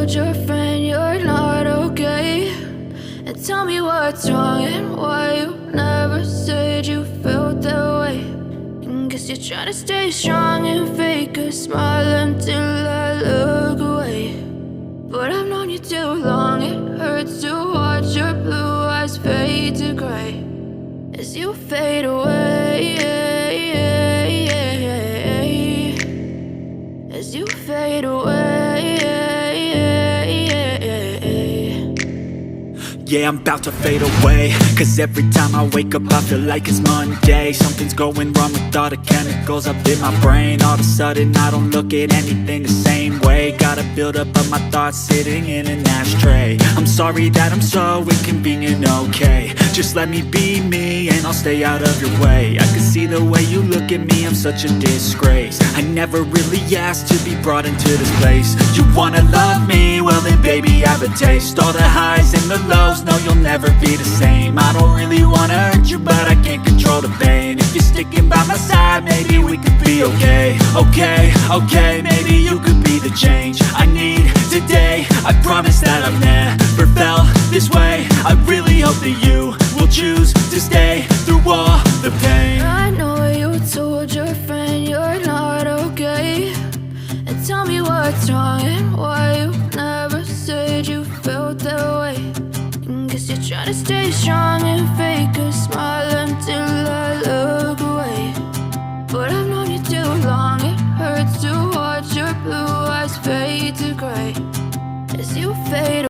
told your friend you're not okay? And tell me what's wrong and why you never said you felt that way. And guess you're trying to stay strong and fake a smile until I look away. But I've known you too long, it hurts to watch your blue eyes fade to gray as you fade away, as you fade away. Yeah, I'm about to fade away, cause every time I wake up I feel like it's Monday. Something's going wrong with all the chemicals up in my brain. All of a sudden I don't look at anything the same way. Got a buildup of my thoughts sitting in an ashtray. I'm sorry that I'm so inconvenient, okay? Just let me be me and I'll stay out of your way. I can see the way you look at me, I'm such a disgrace. I never really asked to be brought into this place. You wanna love me? Well then baby have a taste. All the highs and the lows, no you'll never be the same. I don't really wanna hurt you but I can't control the pain. If you're sticking by my side maybe we could be okay. Okay, maybe you could be the change I need today. I promise that I've never felt this way. I really hope that you will choose to stay through all the pain. I know you told your friend you're not okay. And tell me what's wrong and why you never said you felt that way. And guess you're trying to stay strong and fake a smile until I look away. But